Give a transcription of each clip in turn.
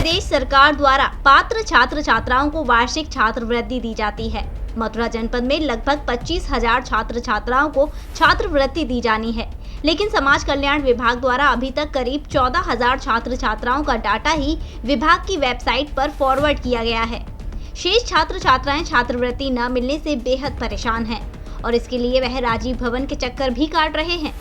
प्रदेश सरकार द्वारा पात्र छात्र छात्राओं को वार्षिक छात्रवृत्ति दी जाती है। मथुरा जनपद में लगभग 25,000 छात्र छात्राओं को छात्रवृत्ति दी जानी है, लेकिन समाज कल्याण विभाग द्वारा अभी तक करीब 14,000 छात्र छात्राओं का डाटा ही विभाग की वेबसाइट पर फॉरवर्ड किया गया है। शेष छात्र छात्राएं छात्रवृत्ति न मिलने से बेहद परेशान हैं और इसके लिए वह राजीव भवन के चक्कर भी काट रहे हैं।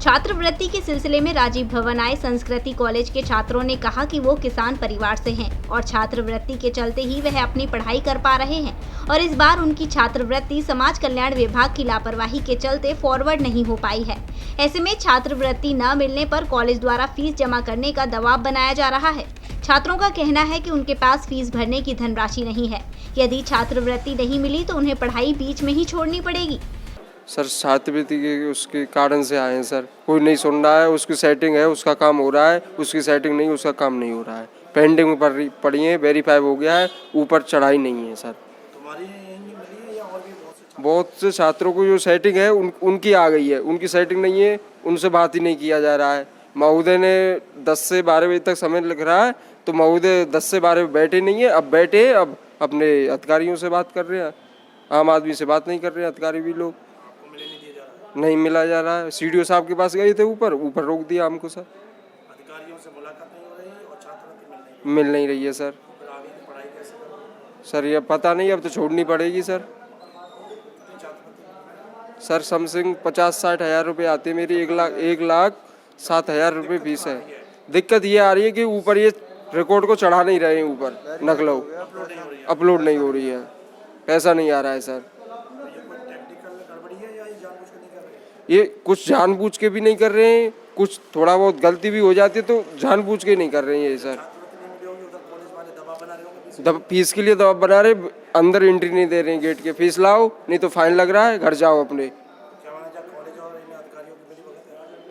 छात्रवृत्ति के सिलसिले में राजीव भवन आए संस्कृति कॉलेज के छात्रों ने कहा कि वो किसान परिवार से हैं और छात्रवृत्ति के चलते ही वह अपनी पढ़ाई कर पा रहे हैं और इस बार उनकी छात्रवृत्ति समाज कल्याण विभाग की लापरवाही के चलते फॉरवर्ड नहीं हो पाई है। ऐसे में छात्रवृत्ति न मिलने पर कॉलेज द्वारा फीस जमा करने का दबाव बनाया जा रहा है। छात्रों का कहना है कि उनके पास फीस भरने की धनराशि नहीं है। यदि छात्रवृत्ति नहीं मिली तो उन्हें पढ़ाई बीच में ही छोड़नी पड़ेगी। सर छात्रवृत्ति के उसके कारण से आए हैं सर। कोई नहीं सुन रहा है, उसकी सेटिंग है, उसका काम हो रहा है, उसकी सेटिंग नहीं, उसका काम नहीं हो रहा है। पेंडिंग में पड़ी है, वेरीफाई हो गया है, ऊपर चढ़ाई नहीं है सर। तुम्हारी नहीं मिली है या और भी बहुत से छात्रों को जो सेटिंग है उनकी आ गई है, उनकी सेटिंग नहीं है, उनसे बात ही नहीं किया जा रहा है। महोदय ने 10 से 12 बजे तक समय लिख रहा है तो महोदय 10 से 12 बैठे नहीं है। अब बैठे, अब अपने अधिकारियों से बात कर रहे हैं, आम आदमी से बात नहीं कर रहे हैं। अधिकारी भी लोग नहीं मिला जा रहा है। सीडीओ साहब के पास गए थे, ऊपर रोक दिया हमको सर। अधिकारियों से मुलाकात नहीं हो रही और छात्रवृत्ति मिल नहीं रही है सर। फिर आगे की पढ़ाई कैसे करोगे? सर ये पता नहीं, अब तो छोड़नी पड़ेगी सर। सर समथिंग 50-60 हज़ार रुपये आते हैं मेरी। 1,07,000 रुपये फीस है। दिक्कत ये आ रही है कि ऊपर ये रिकॉर्ड को चढ़ा नहीं रहे हैं, ऊपर नकलो अपलोड नहीं हो रही है, पैसा नहीं आ रहा है सर। ये कुछ जानबूझ के भी नहीं कर रहे हैं, कुछ थोड़ा बहुत गलती भी हो जाती है तो जानबूझ के नहीं कर रहे हैं ये सर। फीस के लिए दबाव बना रहे, अंदर एंट्री नहीं दे रहे हैं गेट के। फीस लाओ नहीं तो फाइन लग रहा है, घर जाओ अपने।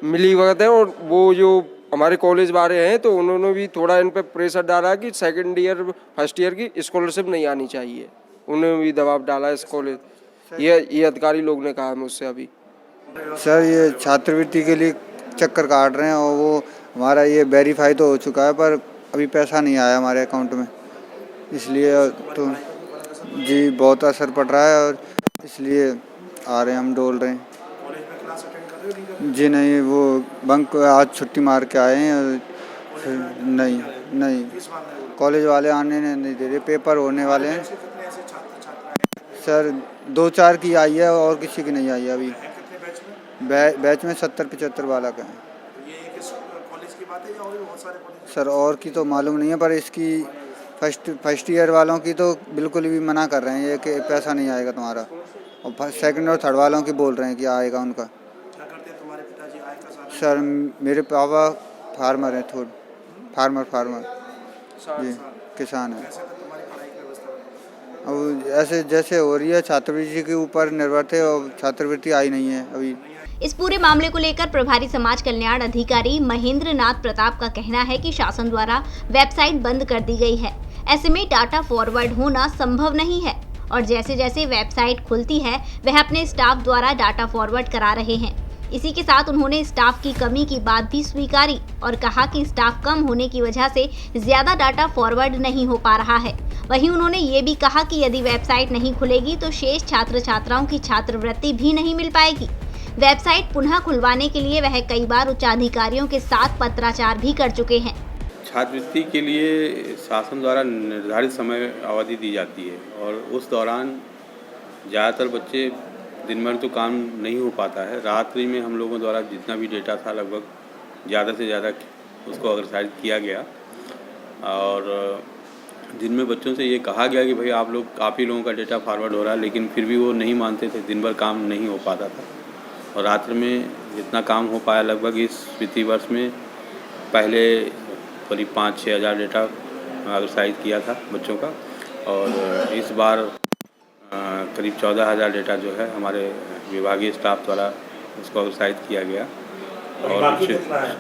मिली वक्त है और वो जो हमारे कॉलेज वाले हैं तो उन्होंने भी थोड़ा इन पे प्रेशर डाला कि सेकंड ईयर फर्स्ट ईयर की स्कॉलरशिप नहीं आनी चाहिए। उन्होंने भी दबाव डाला इस कॉलेज। ये अधिकारी लोग ने कहा मुझसे अभी। सर ये छात्रवृत्ति के लिए चक्कर काट रहे हैं और वो हमारा ये वेरीफाई तो हो चुका है पर अभी पैसा नहीं आया हमारे अकाउंट में, इसलिए तो जी बहुत असर पड़ रहा है और इसलिए आ रहे हैं, हम डोल रहे हैं। जी नहीं, वो बंक आज छुट्टी मार के आए हैं और नहीं कॉलेज वाले आने नहीं दे रहे, पेपर होने वाले हैं। सर 2-4 की आई है और किसी की नहीं आई है अभी। बैच में 70-75 वाला का है। ये किस कॉलेज की बात है या और भी बहुत सारे कॉलेज? सर और की तो मालूम नहीं है पर इसकी फर्स्ट ईयर वालों की तो बिल्कुल भी मना कर रहे हैं ये कि पैसा नहीं आएगा तुम्हारा, और सेकंड और थर्ड वालों की बोल रहे हैं कि आएगा उनका। क्या करते हैं तुम्हारे पिताजी, आय का साधन? सर मेरे पापा फार्मर हैं, फार्मर जी, किसान है। कैसे तो तुम्हारी पढ़ाई की व्यवस्था? अब ऐसे जैसे हो रही है छात्रवृत्ति के ऊपर निर्भर थे और छात्रवृत्ति आई नहीं है अभी। इस पूरे मामले को लेकर प्रभारी समाज कल्याण अधिकारी महेंद्र नाथ प्रताप का कहना है कि शासन द्वारा वेबसाइट बंद कर दी गई है। ऐसे में डाटा फॉरवर्ड होना संभव नहीं है और जैसे जैसे वेबसाइट खुलती है वह अपने स्टाफ द्वारा डाटा फॉरवर्ड करा रहे हैं। इसी के साथ उन्होंने स्टाफ की कमी की बात भी स्वीकारी और कहा कि स्टाफ कम होने की वजह से ज्यादा डाटा फॉरवर्ड नहीं हो पा रहा है। वहीं उन्होंने ये भी कहा कि यदि वेबसाइट नहीं खुलेगी तो शेष छात्र छात्राओं की छात्रवृत्ति भी नहीं मिल पाएगी। वेबसाइट पुनः खुलवाने के लिए वह कई बार उच्चाधिकारियों के साथ पत्राचार भी कर चुके हैं। छात्रवृत्ति के लिए शासन द्वारा निर्धारित समय अवधि दी जाती है और उस दौरान ज़्यादातर बच्चे दिन भर तो काम नहीं हो पाता है। रात्रि में हम लोगों द्वारा जितना भी डेटा था लगभग ज़्यादा से ज़्यादा उसको अग्रसारित किया गया और दिन में बच्चों से ये कहा गया कि भाई आप लोग काफ़ी लोगों का डेटा फॉरवर्ड हो रहा है, लेकिन फिर भी वो नहीं मानते थे। दिन भर काम नहीं हो पाता था और रात्र में जितना काम हो पाया लगभग इस वित्तीय वर्ष में पहले करीब 5-6 हज़ार डेटा अग्रसारित किया था बच्चों का और इस बार करीब 14,000 डेटा जो है हमारे विभागीय स्टाफ द्वारा उसको अग्रसारित किया गया। और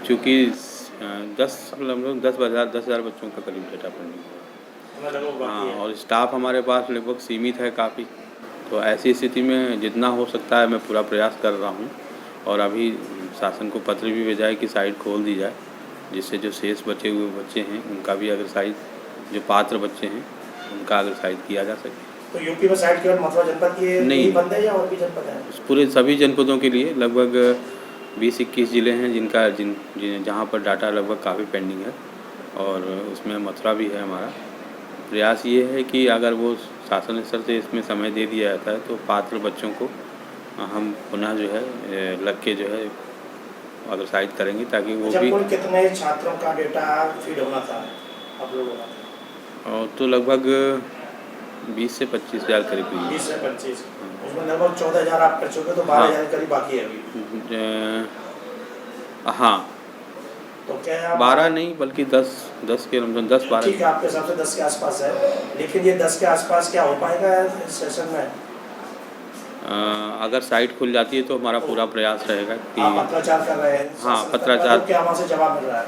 चूँकि 10,000 बच्चों का करीब डेटा पेंडिंग। हाँ, और स्टाफ हमारे पास लगभग सीमित है काफ़ी, तो ऐसी स्थिति में जितना हो सकता है मैं पूरा प्रयास कर रहा हूँ और अभी शासन को पत्र भी भेजा है कि साइट खोल दी जाए जिससे जो शेष बचे हुए बच्चे हैं उनका भी अग्रसाइट, जो पात्र बच्चे हैं उनका अग्रसाइट किया जा सके। तो यूपी में साइट केवल मथुरा जनपद की नहीं। यही बंद है या और भी जनपद है? पूरे सभी जनपदों के लिए लगभग 20-21 ज़िले हैं जहाँ पर डाटा लगभग काफ़ी पेंडिंग है, और उसमें मथुरा भी है। हमारा प्रयास ये है कि अगर वो शासन स्तर से इसमें समय दे दिया जाता है तो पात्र बच्चों को हम पुनः जो है लग के जो है अग्रसाइट करेंगे, ताकि वो भी। कुल कितने छात्रों का डेटा फीड होना था आप लोगों का? तो लगभग 20 से 25 हज़ार करीब हुई 20 से 25, उसमें लगभग 14,000 आप कर चुके, तो 12,000 करीब बाकी है अभी। हाँ, तो क्या 12 नहीं बल्कि 10 के 10-12। ठीक है, आपके हिसाब से 10 के आसपास है, लेकिन ये 10 के आसपास क्या हो पाएगा इस सेशन में? अगर साइट खुल जाती है तो हमारा पूरा प्रयास रहेगा कि आप पत्राचार कर रहे हैं? हाँ, पत्राचार। क्या वहाँ से जवाब मिल रहा है?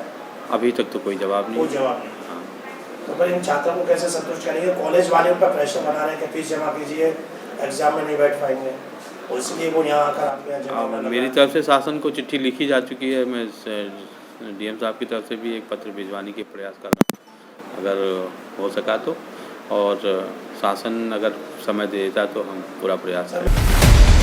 अभी तक तो कोई जवाब नहीं। कोई जवाब नहीं। हाँ। तो फिर इन छात्रों को कैसे संतुष्ट करेंगे? कॉलेज वाले उन पर प्रेशर बना रहे हैं कि फीस जमा कीजिए, एग्जाम में नहीं बैठ पाएंगे, और इसलिए वो यहाँ आकर आपके यहाँ जमा करना। मेरी तरफ से शासन को चिट्ठी लिखी जा चुकी है, मैं DM साहब की तरफ से भी एक पत्र भिजवाने के प्रयास कर रहा हूँ अगर हो सका तो, और शासन अगर समय दे देता तो हम पूरा प्रयास करेंगे।